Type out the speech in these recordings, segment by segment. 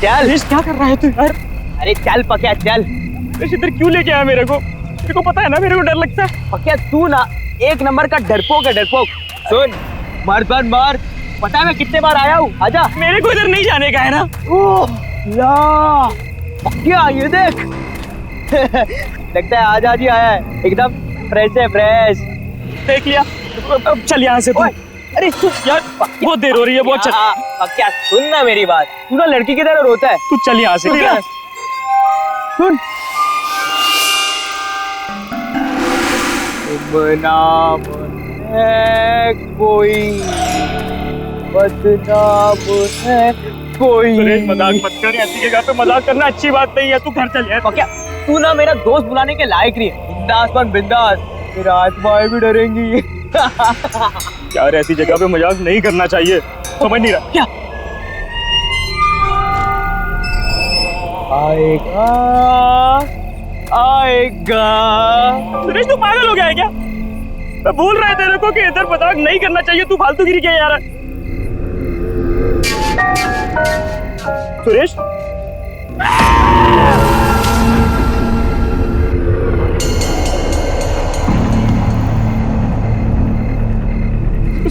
चल। क्या कर रहा है तू यार? अरे चल पक्या चल। इधर क्यों लेके आया मेरे को पता है ना मेरे को डर लगता है। पक्या तू ना एक नंबर का डरपोक है डरपोक। सुन मर्दन मार, पता है मैं कितने बार आया हूँ। आजा। मेरे को इधर नहीं जाने का है ना। ओह ला पक्या ये देख। लगता है आजा जी आया है, एकदम फ्रेश है फ्रेश। देख लिया। अब चल यहाँ से तू। अरे तू यार बहुत देर हो रही है, बहुत चल। पक्या सुन ना मेरी बात, तू ना लड़की की तरह रोता है। तू चल यहाँ से। सुन बदनाम है कोई, बदनाम है कोई। सुरेश मजाक मत कर, ऐसी जगह पे मजाक करना अच्छी बात नहीं है। तू घर चल यार। पक्या तू ना मेरा दोस्त बुलाने के लायक नहीं है। बिंदास बन बिंदास, मेरा आत्माएं भी डरेंगी। यार ऐसी जगह पे मजाक नहीं करना चाहिए, समझ नहीं रहा। क्या आएगा आएगा। सुरेश तू पागल हो गया है क्या? मैं बोल रहा है तेरे को कि इधर मजाक नहीं करना चाहिए, तू फालतूगिरी क्या यार। सुरेश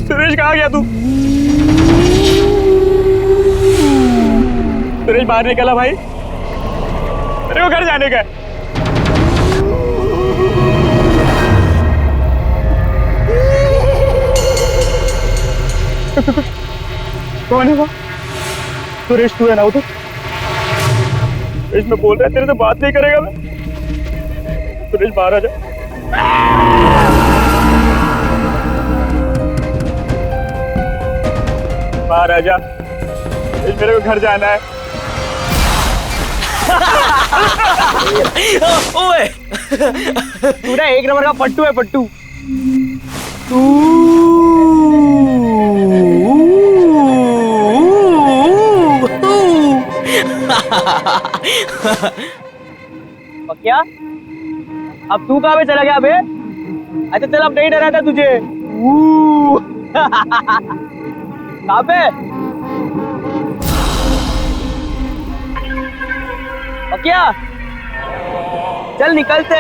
सुरेश कहाँ गया तू? सुरेश बाहर निकला भाई, मेरे को घर जाने का है। कौन है वो? सुरेश तू है ना उधर? सुरेश मैं बोल रहा है तेरे से बात नहीं करेगा मैं। सुरेश बाहर आ जा। बाहर आ जा, मेरे को घर जाना है। ओए तू ना एक नंबर का पट्टू है पट्टू। क्या अब तू कहाँ पे चला गया बे? अच्छा चल अब नहीं डरा था तुझे। कहाँ पे? क्या चल निकलते।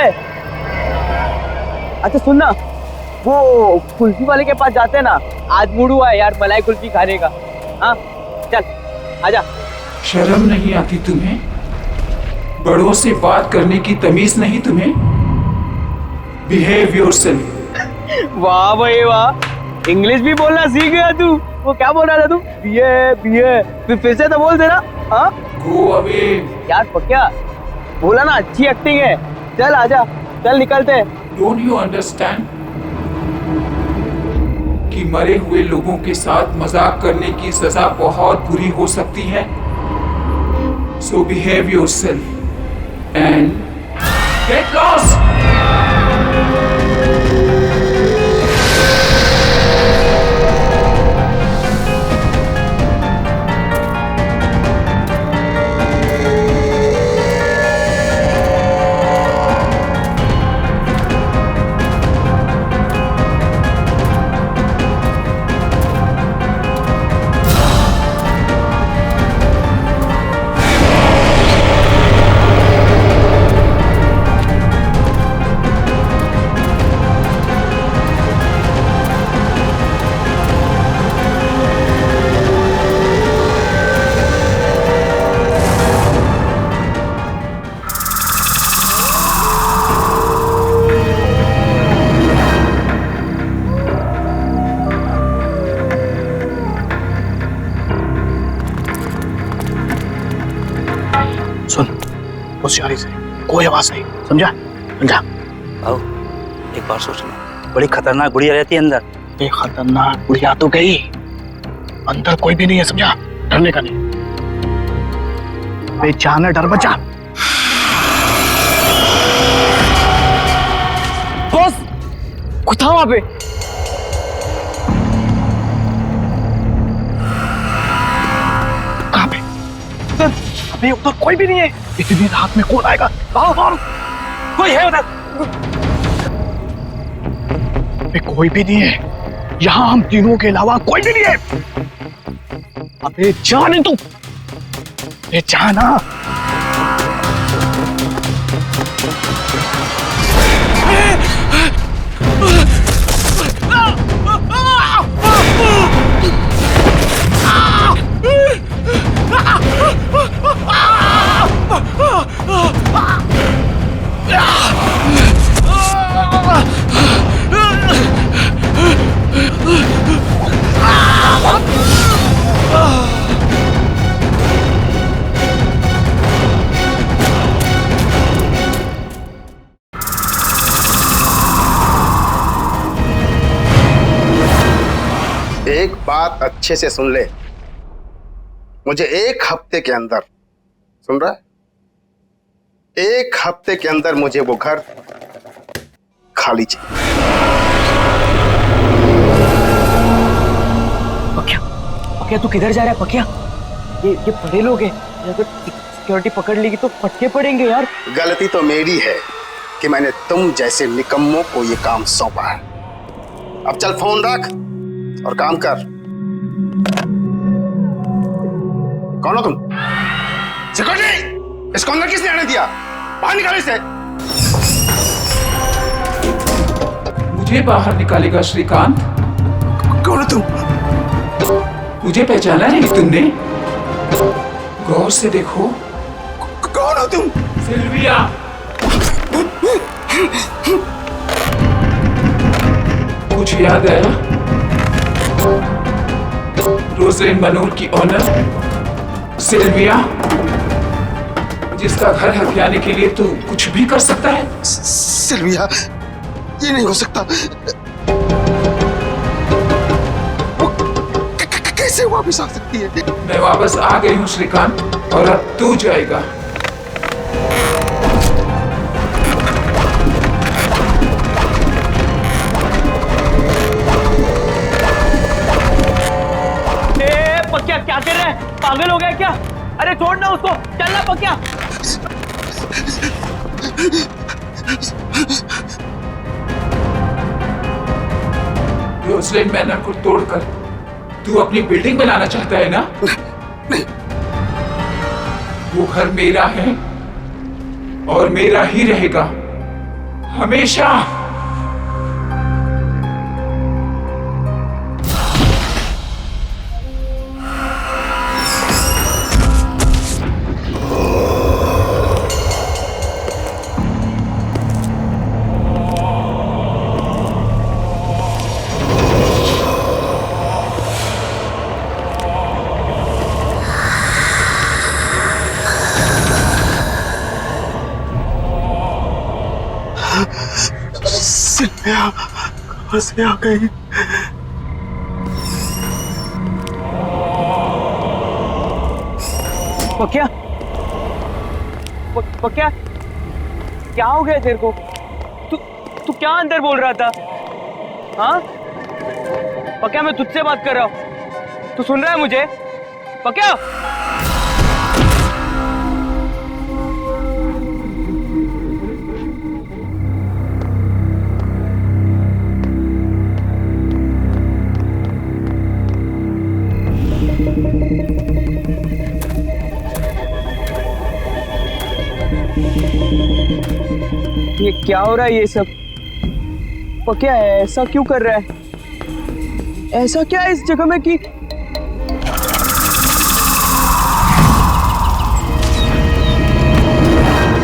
अच्छा सुनना, वो कुल्फी वाले के पास जाते हैं ना, आज मूड हुआ है यार मलाई कुल्फी खाने का। हाँ चल आजा। शर्म नहीं आती तुम्हें? बड़ों से बात करने की तमीज नहीं तुम्हें? Behave yourself. वाह भाई वाह, इंग्लिश भी बोलना सीख गया तू। वो क्या बोल रहा था तू? बीए फिर से तो बोल देना। हाँ गो अवे। यार पक्या बोला ना, अच्छी एक्टिंग है। चल आजा, चल निकलते। डोंट यू अंडरस्टैंड कि मरे हुए लोगों के साथ मजाक करने की सजा बहुत बुरी हो सकती है? So behave yourself and get lost. सुन होशियारी से, कोई आवाज नहीं, समझा? समझा? आओ एक बार सोचना, बड़ी खतरनाक गुड़िया रहती है अंदर। ये खतरनाक गुड़िया तो गई, अंदर कोई भी नहीं है, समझा? डरने का नहीं। बेचाना डर बचा। बॉस कुछ था वहां पे। कहाँ पे? अबे उधर कोई भी नहीं है। इतनी रात में कौन आएगा? कोई है उधर? कोई भी नहीं है यहाँ, हम तीनों के अलावा कोई भी नहीं है। अबे जाने तू, अरे जाना। एक बात अच्छे से सुन ले, मुझे 1 हफ्ते के अंदर, सुन रहा है, 1 हफ्ते के अंदर मुझे वो घर खाली चाहिए। पकिया, पकिया तू किधर जा रहा है पकिया? ये बड़े लोग हैं, अगर सिक्योरिटी पकड़ लेगी तो फटके पड़ेंगे यार। गलती तो मेरी है कि मैंने तुम जैसे निकम्मों को ये काम सौंपा है। अब चल फोन रख और काम कर। कौन हो तुम? सिक्योरिटी, इसको अंदर किसने आने दिया? बाहर निकालो इसे। मुझे बाहर निकालेगा श्रीकांत? कौन हो तुम? मुझे पहचाना नहीं तुमने? गौर से देखो। कौन हो तुम? सिल्विया। कुछ याद आया? रोजलिन मनोर की ऑनर सिल्विया, जिसका घर हथियाने के लिए तू कुछ भी कर सकता है। सिल्विया, ये नहीं हो सकता। वो कैसे वापस आ सकती है? मैं वापस आ गई हूँ श्रीकांत, और अब तू जाएगा। पकिया क्या कर रहा है? पागल हो गया क्या? अरे छोड़ ना उसको, चलना पकिया। रोजलिन मैनर को तोड़कर तू अपनी बिल्डिंग बनाना चाहता है ना? नहीं। वो घर मेरा है और मेरा ही रहेगा हमेशा। सिल्विया कहाँ से आ गई? पकिया, पकिया क्या हो गया तेरे को? तू क्या अंदर बोल रहा था? हाँ पकिया, मैं तुझसे बात कर रहा हूँ, तू सुन रहा है मुझे? पकिया, ये क्या हो रहा है ये सब? पकिया ऐसा क्यों कर रहा है? ऐसा क्या है इस जगह में कि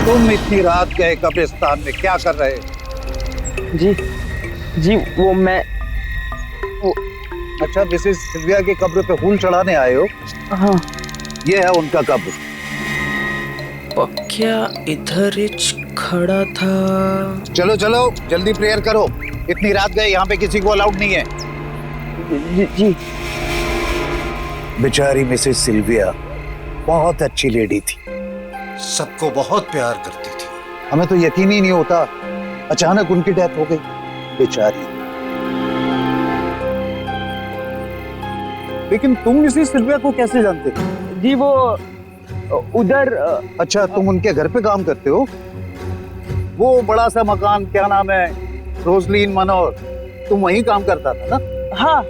तुम इतनी रात गए कब्रिस्तान में क्या कर रहे? जी वो मैं अच्छा, मिसेस सिल्विया की कब्र पे फूल चढ़ाने आए हो? हाँ। ये है उनका कब्र। पकिया इधर खड़ा था। चलो चलो जल्दी प्रेयर करो, इतनी रात गए, यहाँ पे किसी को अलाउड नहीं है। जी। बेचारी मिसेस सिल्विया बहुत अच्छी लेडी थी, सबको बहुत प्यार करती थी। हमें तो यकीन ही नहीं होता, अचानक उनकी डेथ हो गई बेचारी। लेकिन तुम मिसेस सिल्विया को कैसे जानते हो? जी वो उधर। अच्छा, तुम उनके घर पे काम करते हो? वो बड़ा सा मकान, क्या नाम है, रोजलिन मनोर, तुम वहीं काम करता था ना? हाँ।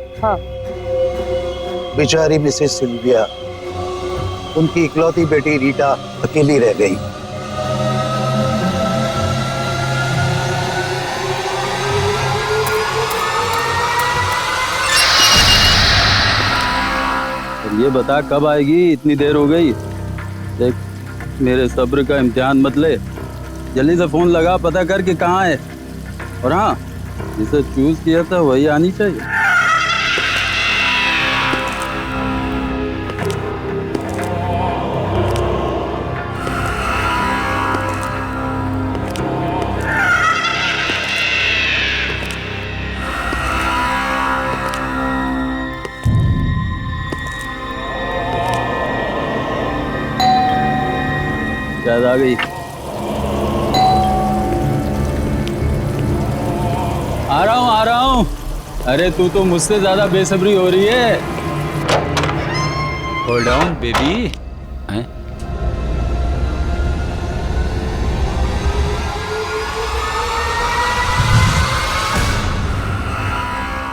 बेचारी मिसेस सिल्विया उनकी इकलौती बेटी रीटा अकेली रह गई। ये बता कब आएगी? इतनी देर हो गई। देख, मेरे सब्र का इम्तिहान मत ले, जल्दी से फोन लगा, पता कर कि कहाँ है। और हाँ, जिसे चूज किया था वही आनी चाहिए। शायद आ गई। आ रहा हूँ। अरे तू तो मुझसे ज्यादा बेसब्री हो रही है। Hold on baby.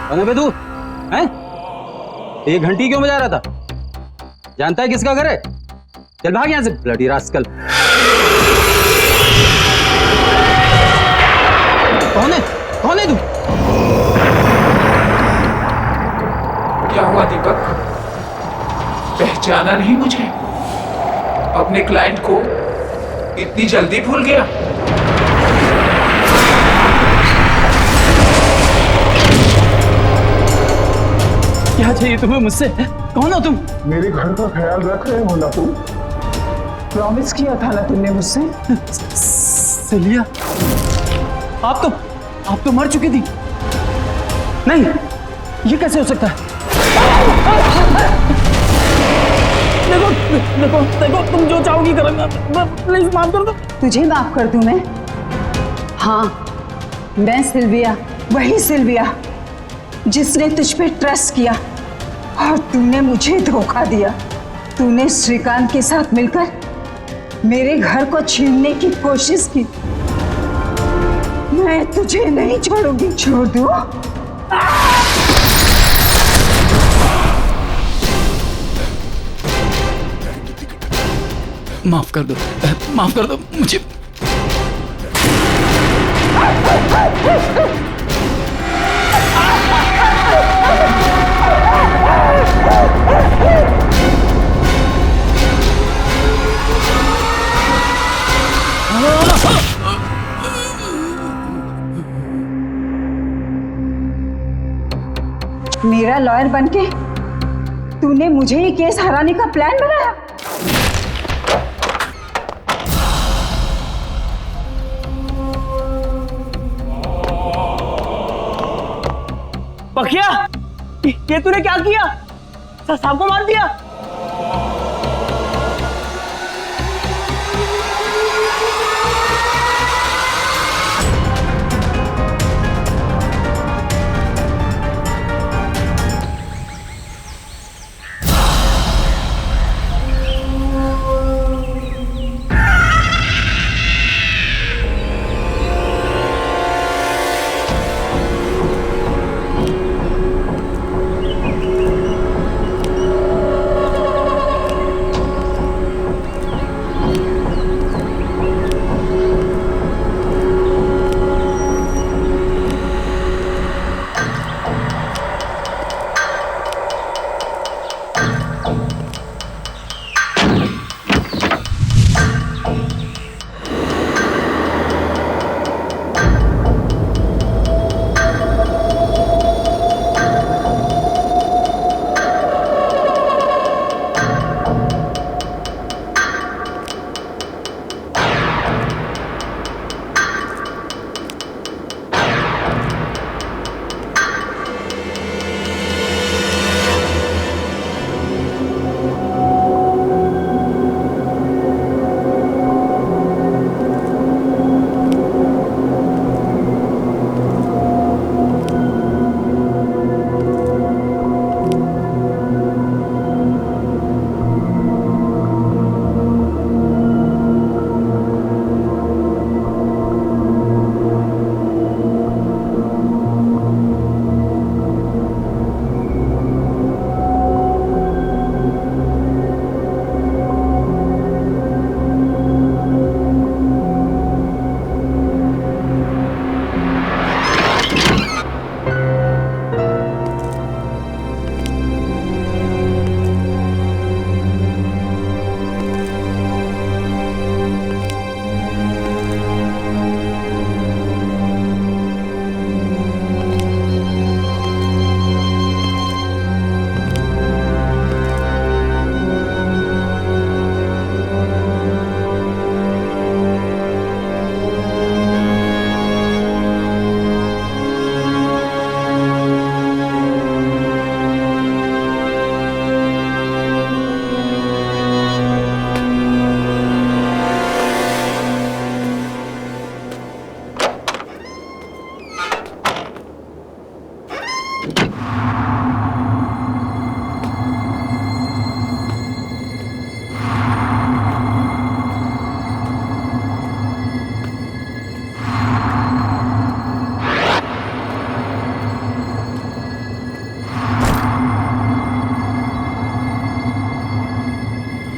कौन है बे तू? हैं? ये घंटी क्यों बजा रहा था? जानता है किसका घर है? चल भाग यहाँ से, ब्लडी रास्कल। कौन है? कौन है तू? क्या हुआ दीपक? पहचाना नहीं मुझे? अपने क्लाइंट को इतनी जल्दी भूल गया? क्या चाहिए तुम्हें मुझसे? कौन हो तुम? मेरे घर का ख्याल रख रहे हो ना तुम? प्रॉमिस किया था ना तुमने मुझसे? सेलिया, आप तो मर चुकी थी। नहीं, ये कैसे हो सकता है? देखो देखो देखो, तुम जो चाहोगी करूंगा। प्लीज माफ कर दो। तुझे माफ कर दूं मैं? हाँ, मैं सिल्विया, वही सिल्विया जिसने तुझ पे ट्रस्ट किया और तूने मुझे धोखा दिया। तूने श्रीकांत के साथ मिलकर मेरे घर को छीनने की कोशिश की। मैं तुझे नहीं छोड़ूंगी। छोड़ दूं? माफ कर दो, माफ कर दो मुझे। मेरा लॉयर बनके तूने मुझे ये केस हराने का प्लान बनाया। पखिया, ये तूने क्या किया? साहब को मार दिया?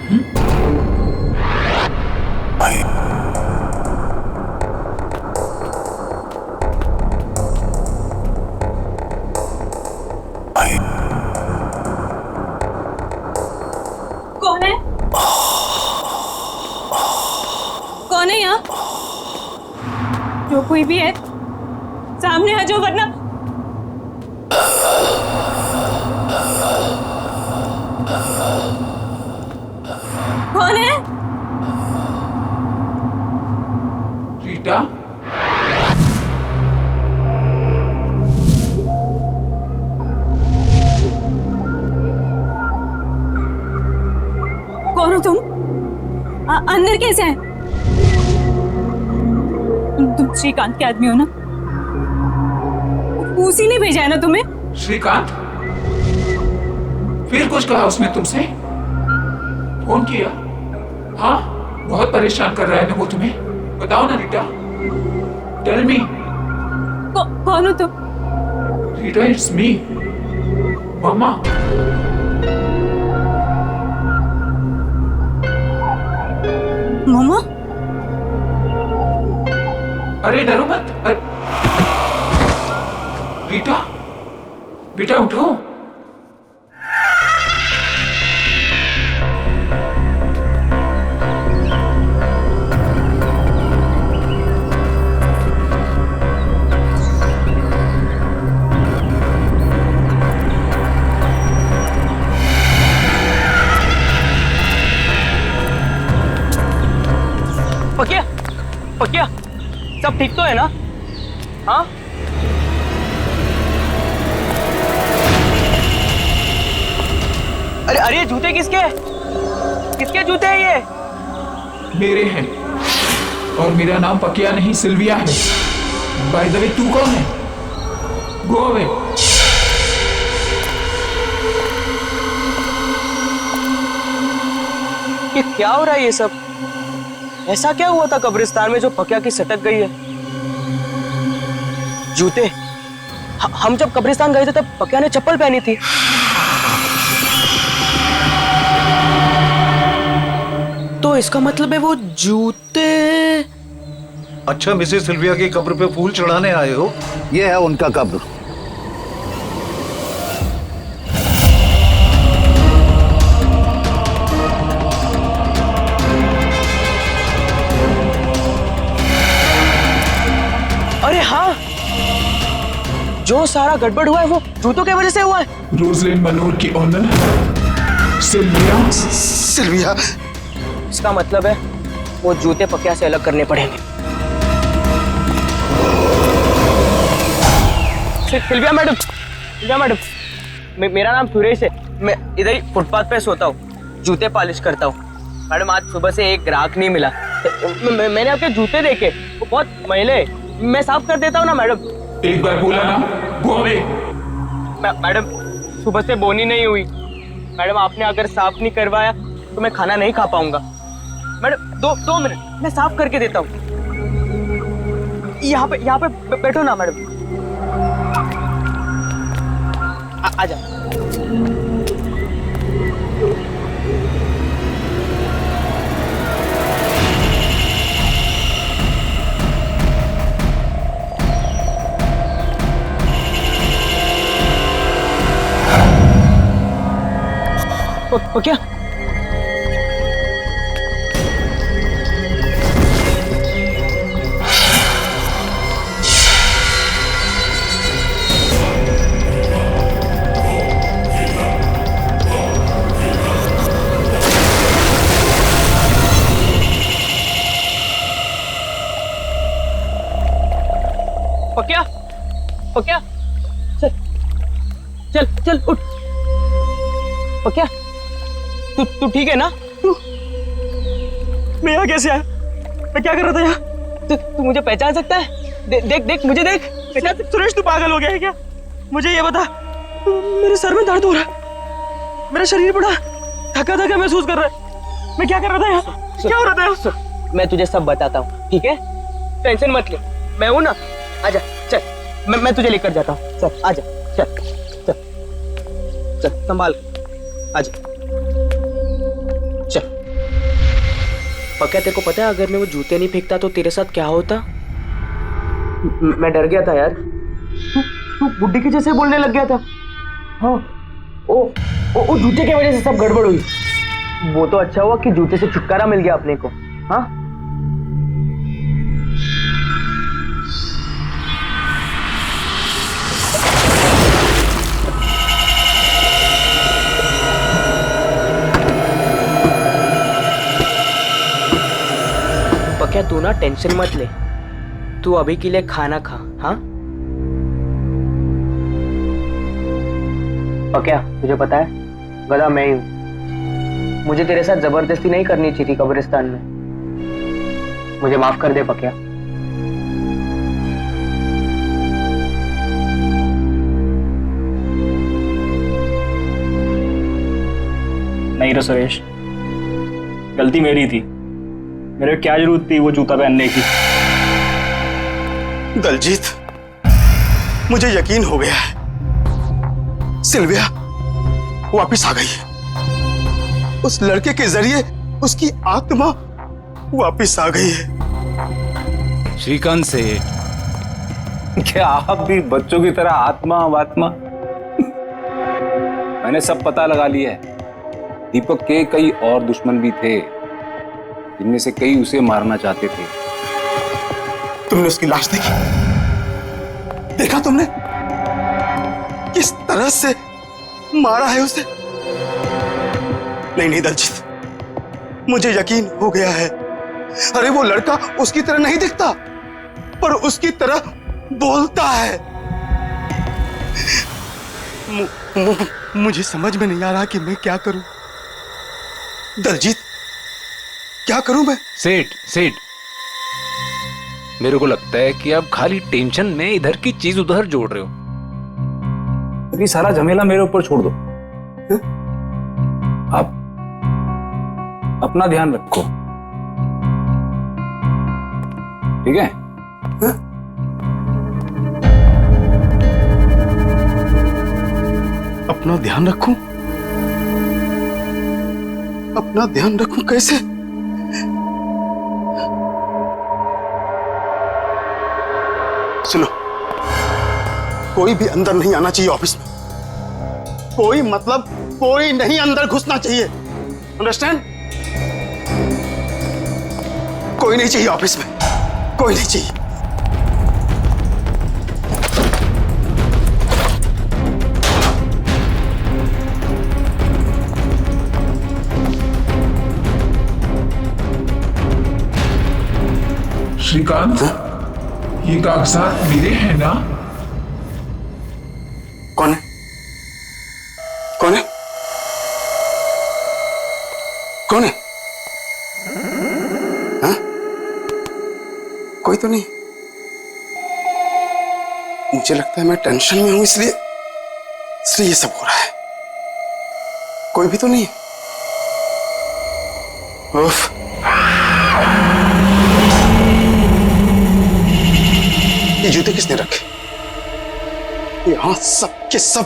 कौन है? कौन है यहाँ? जो कोई भी है सामने आ जाओ, वरना कौन है? रीटा, कौन हो तुम? अंदर कैसे हैं? तुम श्रीकांत के आदमी हो ना? उसी ने भेजा है ना तुम्हें? श्रीकांत? फिर कुछ कहा उसने तुमसे? फोन किया? हाँ, बहुत परेशान कर रहा है ना वो तुम्हें? बताओ ना रीटा, टेल मी। कौन हो तुम? रीटा, इट्स मी, मम्मा। मम्मा? अरे डरो मत। रीटा, बेटा उठो। पकिया, पकिया, सब ठीक तो है ना? हाँ? अरे अरे, जूते किसके? किसके जूते हैं ये? मेरे हैं, और मेरा नाम पकिया नहीं सिल्विया है। बाय द वे, तू कौन है? Go away. ये क्या हो रहा है ये सब? ऐसा क्या हुआ था कब्रिस्तान में जो पकिया की सटक गई है? जूते? हम जब कब्रिस्तान गए थे तब पकिया ने चप्पल पहनी थी। तो इसका मतलब है वो जूते। अच्छा, मिसेस सिल्विया की कब्र पे फूल चढ़ाने आए हो? ये है उनका कब्र। अरे हाँ, जो सारा गड़बड़ हुआ है वो जूतों की वजह से हुआ है। रोजलिन मनोर की ऑनर सिल्विया। सिल्विया, इसका मतलब है वो जूते पकिया से अलग करने पड़ेंगे। सिल्विया मैडम, सिल्विया मैडम, मेरा नाम सुरेश है। मैं इधर ही फुटपाथ पे सोता हूँ, जूते पॉलिश करता हूँ। मैडम, आज सुबह से एक ग्राहक नहीं मिला। मैंने आपके जूते देखे, वो बहुत मैले। मैं साफ कर देता हूँ ना मैडम। एक बार बोला ना, गो अवे। मैडम, सुबह से बोनी नहीं हुई। मैडम, आपने अगर साफ नहीं करवाया तो मैं खाना नहीं खा पाऊंगा। मैडम, दो मिनट, मैं साफ करके देता हूँ। यहाँ पे बैठो ना मैडम। आजा। क्या? पकिया, पकिया, चल चल चल उठ। पकिया, तू ठीक है ना? मैं यहाँ कैसे आया? मैं क्या कर रहा था यहाँ? तू मुझे पहचान सकता है? देख मुझे देख। सुरेश, तू पागल हो गया है क्या? मुझे ये बता, मेरे सर में दर्द हो रहा है, मेरा शरीर बड़ा थका थका महसूस कर रहा है। मैं क्या कर रहा था यहाँ? क्या हो रहा था यहाँ? मैं तुझे सब बताता हूँ, ठीक है? टेंशन मत ले, मैं हूँ ना। आजा, चल, मैं तुझे लेकर जाता हूँ। चल आजा, चल चल चल, संभाल, आजा, चल। पक्का तेरे को पता है अगर मैं वो जूते नहीं फेंकता तो तेरे साथ क्या होता? मैं डर गया था यार। तू बुड्ढी के जैसे बोलने लग गया था। हाँ, ओ जूते की वजह से सब गड़बड़ हुई। वो तो अच्छा हुआ कि जूते से छुटकारा मिल गया अपने को। हाँ, पक्का तू ना टेंशन मत ले, तू अभी के लिए खाना खा। हाँ पक्या तुझे पता है गधा मैं ही हूं। मुझे तेरे साथ जबरदस्ती नहीं करनी चाहिए थी कब्रिस्तान में। मुझे माफ कर दे पक्या। नहीं रे सुरेश, गलती मेरी थी। मेरे क्या जरूरत थी वो जूता पहनने की। दलजीत, मुझे यकीन हो गया है सिल्विया वापस आ गई है। उस लड़के के जरिए उसकी आत्मा वापस आ गई है। श्रीकांत सेठ, क्या आप भी बच्चों की तरह आत्मा वात्मा? मैंने सब पता लगा लिया है। दीपक के कई और दुश्मन भी थे, जिनमें से कई उसे मारना चाहते थे। तुमने उसकी लाश देखी? देखा तुमने किस तरह से मारा है उसे? नहीं दलजीत, मुझे यकीन हो गया है। अरे वो लड़का उसकी तरह नहीं दिखता, पर उसकी तरह बोलता है। मुझे समझ में नहीं आ रहा कि मैं क्या करूं। दलजीत, क्या करूं मैं? सेठ, मेरे को लगता है कि आप खाली टेंशन में इधर की चीज उधर जोड़ रहे हो। अभी सारा झमेला मेरे ऊपर छोड़ दो। आप अपना ध्यान रखो, ठीक है? अपना ध्यान रखूं? अपना ध्यान रखूं कैसे? सुनो, कोई भी अंदर नहीं आना चाहिए ऑफिस में। कोई मतलब कोई नहीं अंदर घुसना चाहिए। अंडरस्टैंड? कोई नहीं चाहिए ऑफिस में, कोई नहीं चाहिए। श्रीकांत, ये कागजात मेरे हैं ना? कौन है? कौन है? कौन है? हाँ? कोई तो नहीं। मुझे लगता है मैं टेंशन में हूं, इसलिए ये सब हो रहा है। कोई भी तो नहीं है। उफ। ये जूते किसने रखे? यहां सब के सब।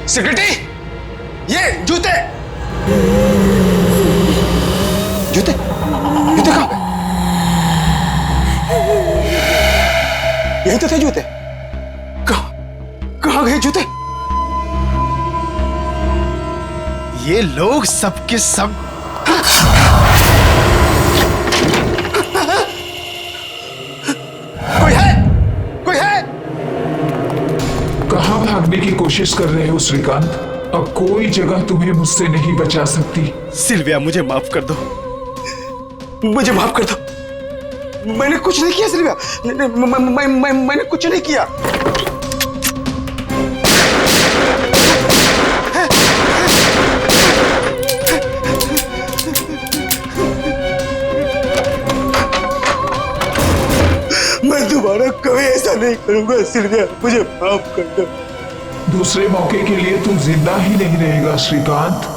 सेक्रेटरी, ये जूते जूते जूते कहां गए? यही तो थे जूते। कहां गए जूते? ये लोग सबके सब कोई है? कहां भागने की कोशिश कर रहे हो श्रीकांत? अब कोई जगह तुम्हें मुझसे नहीं बचा सकती। सिल्विया, मुझे माफ कर दो। मुझे माफ कर दो। मैंने कुछ नहीं किया सिल्विया। मैंने कुछ नहीं किया। मैं दोबारा कभी ऐसा नहीं करूंगा सिल्विया, मुझे माफ कर दो। दूसरे मौके के लिए तू जिंदा ही नहीं रहेगा श्रीकांत।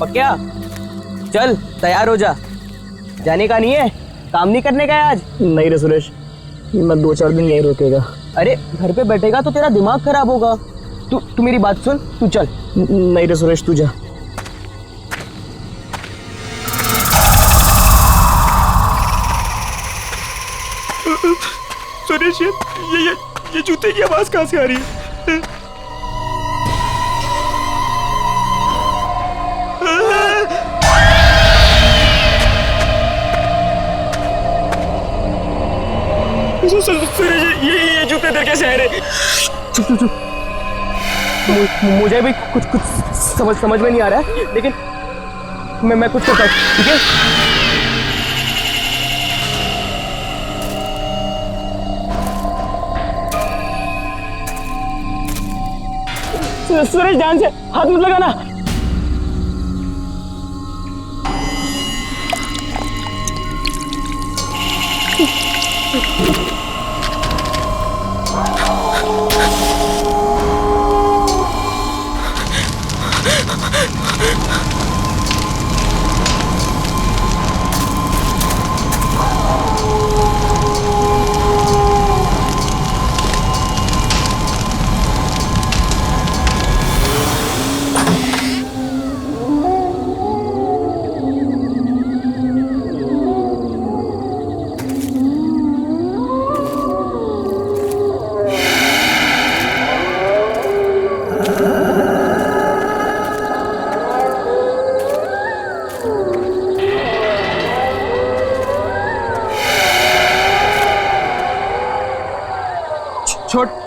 पक्या चल तैयार हो जा, जाने का नहीं है, काम नहीं करने का है आज। नहीं रे सुरेश, मैं 2-4 दिन यहीं रुकेगा। अरे घर पे बैठेगा तो तेरा दिमाग खराब होगा। तू मेरी बात सुन, तू चल। नहीं रे सुरेश, तू जा। सुरेश ये जूते की आवाज कहाँ से आ रही है? सुरेश ये जूते इधर कैसे आ रहे? चुप। मुझे भी कुछ समझ में नहीं आ रहा है, लेकिन मैं कुछ करता हूँ, ठीक है? सुरेश ध्यान से, हाथ मत लगाना।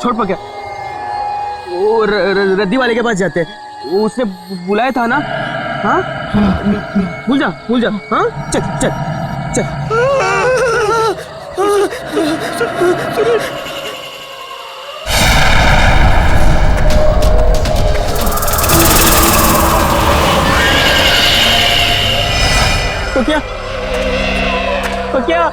छोड़ पक्या, वो रद्दी वाले के पास जाते हैं, वो उसने बुलाया था ना। हाँ भूल जा। हाँ चल। पक्या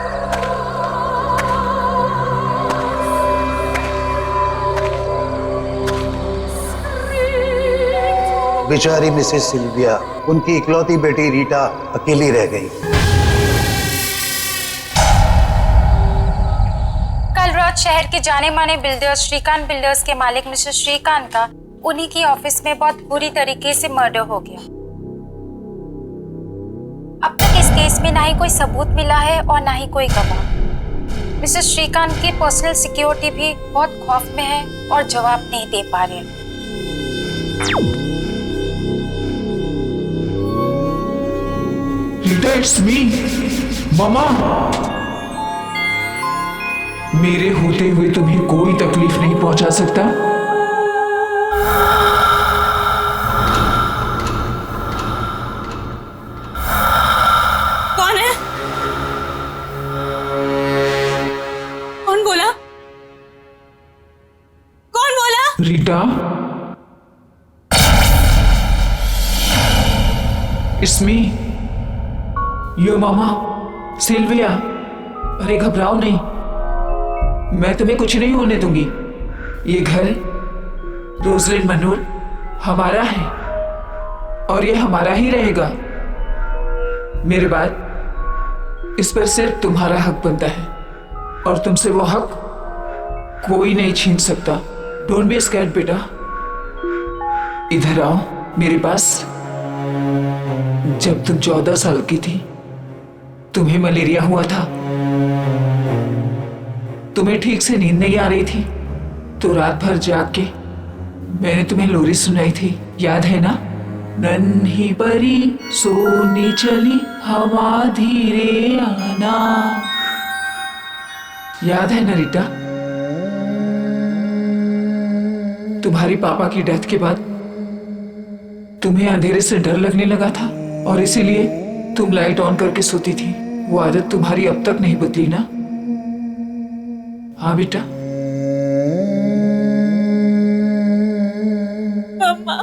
बेचारी मिसेस सिल्विया, उनकी इकलौती बेटी रीटा अकेली रह गई। कल रात शहर के जाने माने बिल्डर्स श्रीकांत बिल्डर्स के मालिक मिस्टर श्रीकांत का उन्हीं की ऑफिस में बहुत बुरी तरीके से मर्डर हो गया। अब तक इस केस में ना ही कोई सबूत मिला है और ना ही कोई गवाह। मिस्टर श्रीकांत की पर्सनल सिक्योरिटी भी बहुत खौफ में है और जवाब नहीं दे पा रहे। It's me, मामा। मेरे होते हुए तुम्हें कोई तकलीफ नहीं पहुंचा सकता। कौन है? कौन बोला? रीटा, It's me, यो मामा, सिल्विया। अरे घबराओ नहीं, मैं तुम्हें कुछ नहीं होने दूंगी। ये घर रोजलिन मनोर हमारा है और ये हमारा ही रहेगा। मेरे बाद इस पर सिर्फ तुम्हारा हक बनता है और तुमसे वो हक कोई नहीं छीन सकता। डोंट बी स्कैर्ड बेटा, इधर आओ मेरे पास। जब तुम 14 साल की थी, तुम्हें मलेरिया हुआ था, तुम्हें ठीक से नींद नहीं आ रही थी, तो रात भर जाग के मैंने तुम्हें लोरी सुनाई थी, याद है ना? नन्ही परी सोने चली हवा धीरे आना, याद है ना रीटा? तुम्हारी पापा की डेथ के बाद तुम्हें अंधेरे से डर लगने लगा था और इसीलिए तुम लाइट ऑन करके सोती थी। वो आदत तुम्हारी अब तक नहीं बदली ना? हाँ बेटा। मम्मा।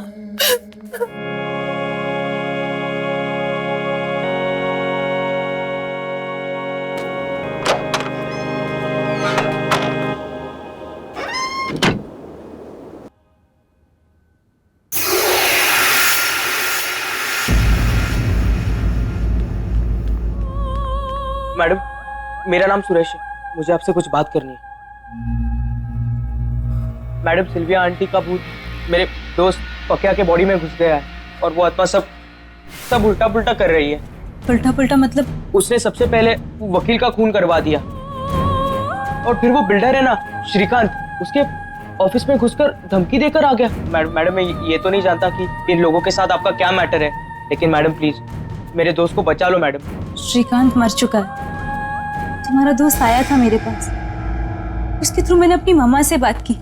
मैडम, मेरा नाम सुरेश है, मुझे आपसे कुछ बात करनी है। मैडम, सिल्विया आंटी का भूत मेरे दोस्त पक्या के बॉडी में घुस गया है और वो आत्मा सब उल्टा पुल्टा कर रही है। उल्टा पुल्टा मतलब? उसने सबसे पहले वकील का खून करवा दिया और फिर वो बिल्डर है ना श्रीकांत, उसके ऑफिस में घुसकर धमकी देकर आ गया। मैडम, मैं ये तो नहीं जानता कि इन लोगों के साथ आपका क्या मैटर है, लेकिन मैडम प्लीज मेरे दोस्त को बचा लो मैडम। श्रीकांत मर चुका है। तुम्हारा दोस्त आया था मेरे पास, उसके थ्रू मैंने अपनी मम्मा से बात की।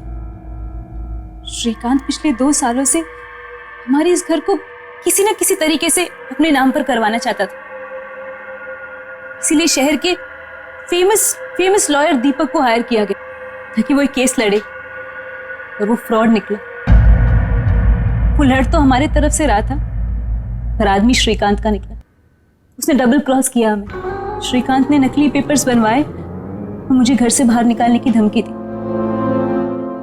श्रीकांत पिछले 2 सालों से हमारे इस घर को किसी न किसी तरीके से अपने नाम पर करवाना चाहता था, इसीलिए शहर के फेमस लॉयर दीपक को हायर किया गया ताकि वो एक केस लड़े, और वो फ्रॉड निकला। वो लड़ तो हमारे तरफ से रहा था, पर आदमी श्रीकांत का निकला। उसने डबल क्रॉस किया हमें। श्रीकांत ने नकली पेपर्स बनवाए और मुझे घर से बाहर निकालने की धमकी दी।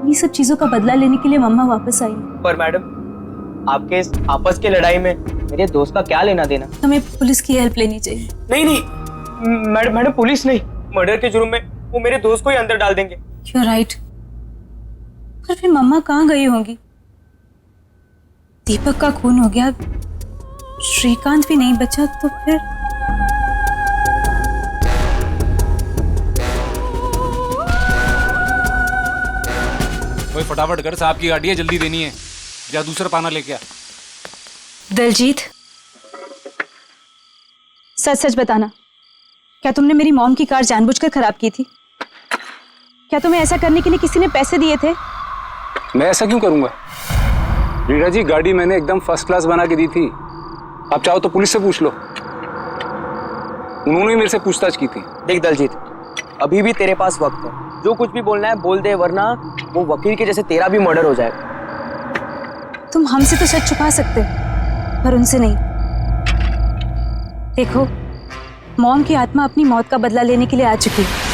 ये सब चीजों का बदला लेने के लिए मम्मा वापस आई। पर मैडम, आपके इस आपस की लड़ाई में मेरे दोस्त का क्या लेना देना? हमें पुलिस की हेल्प लेनी चाहिए। नहीं मैडम, पुलिस नहीं, मर्डर के जुर्म में वो मेरे दोस्त को ही अंदर डाल देंगे। You're right। पर फिर मम्मा कहाँ गई होंगी? दीपक का खून हो गया, श्रीकांत भी नहीं बचा, तो फिर कोई फटाफट कर, साहब की गाड़ी है, जल्दी देनी है। जा दूसरा पाना लेके आ। दलजीत, सच सच बताना, क्या तुमने मेरी मॉम की कार जानबूझकर खराब की थी? क्या तुम्हें ऐसा करने के लिए किसी ने पैसे दिए थे? मैं ऐसा क्यों करूंगा रीटा जी, गाड़ी मैंने एकदम फर्स्ट क्लास बना के दी थी। आप चाहो तो पुलिस से पूछ लो, उन्होंने ही मेरे से पूछताछ की थी। देख दलजीत, अभी भी तेरे पास वक्त है, जो कुछ भी बोलना है बोल दे, वरना वो वकील के जैसे तेरा भी मर्डर हो जाएगा। तुम हमसे तो सच छुपा सकते हो, पर उनसे नहीं। देखो, मॉम की आत्मा अपनी मौत का बदला लेने के लिए आ चुकी है।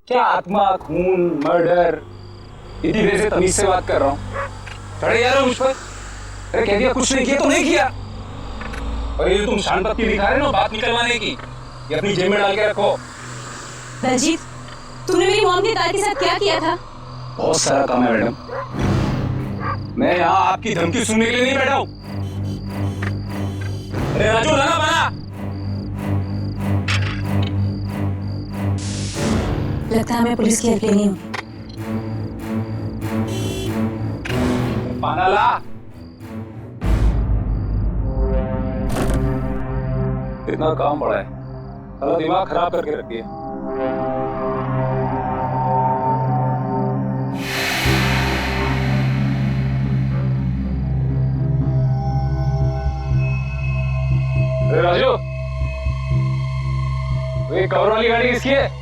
क्या आत्मा, खून, मर्डर, इतनी देर से तमीज से बात कर रहा हूँ, खड़े यार मुझ पर। अरे कह दिया कुछ नहीं किया तो नहीं किया। और ये तुम शान पत्ती दिखा रहे हो बात निकलवाने की, ये अपनी जेब में डाल के रखो। दलजीत, तूने मेरी मॉम की कार के साथ क्या किया था? बहुत सारा काम है मैडम, मैं यहाँ आपकी धमकी सुनने के लिए नहीं बैठा हूँ। अरे राजू, लाना बना। लगता है हमें पुलिस की हेल्प लेनी होगी। पाना ला। इतना काम बड़ा है, सारा दिमाग खराब करके रख दिया। अरे राजू, ये कवर वाली गाड़ी किसकी है?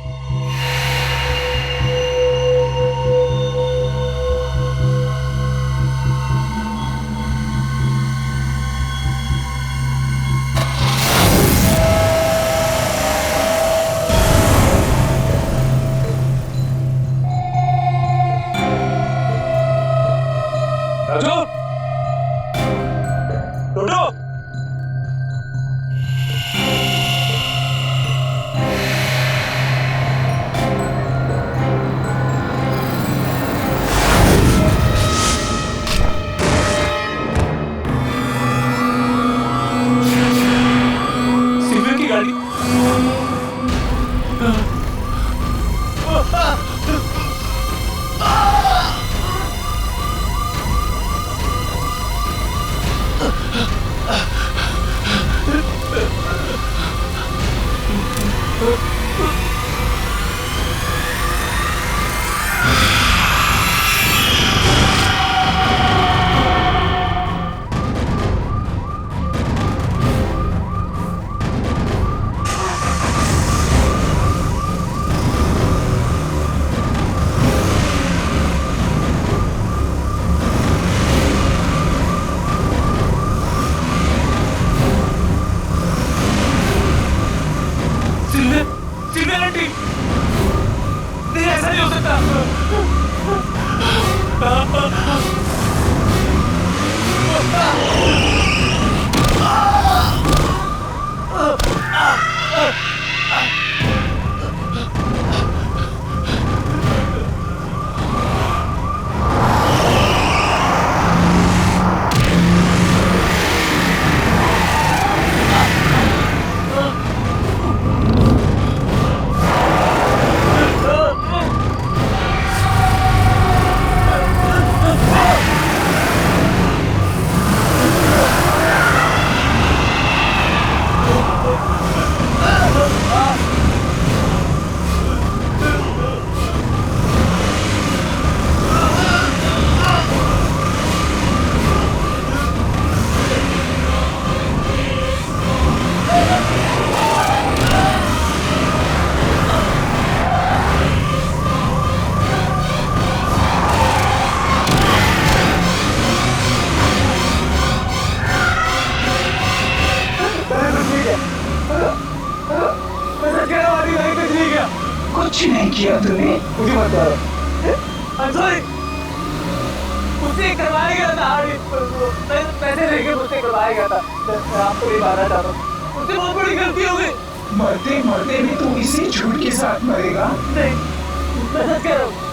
राजू, टोटो, कुछ नहीं किया तूने। मुझे मत मारो। I'm sorry। मुझसे करवाया गया था पैसे लेके मुझसे करवाया गया था। मैं आपको नहीं मारना चाहता हूँ। मुझसे बहुत बड़ी गलती हो गई। मरते मरते भी तू इसी झूठ के साथ मरेगा। नहीं, मैं सच कह रहा हूँ।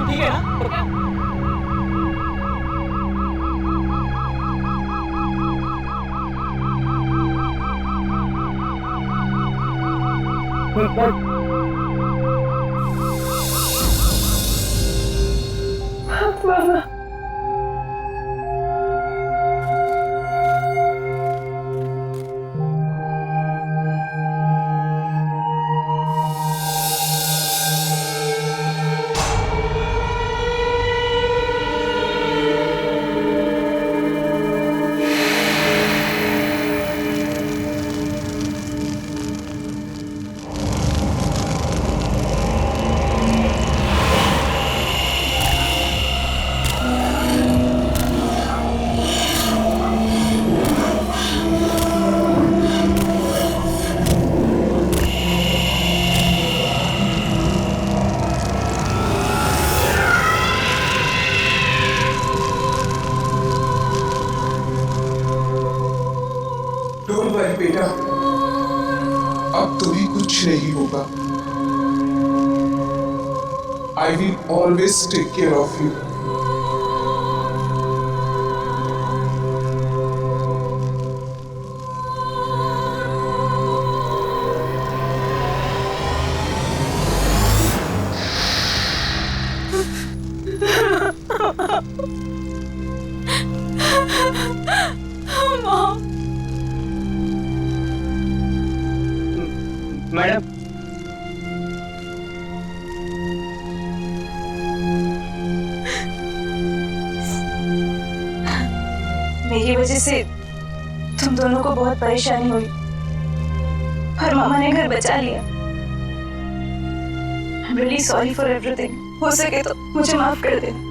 ठीक है ना? डोंट वरी बेटा, अब तो भी कुछ नहीं होगा। I will always take care of you. Madam, मेरी वजह से तुम दोनों को बहुत परेशानी हुई, पर मामा ने घर बचा लिया। I'm really sorry for everything। हो सके तो मुझे माफ कर देना।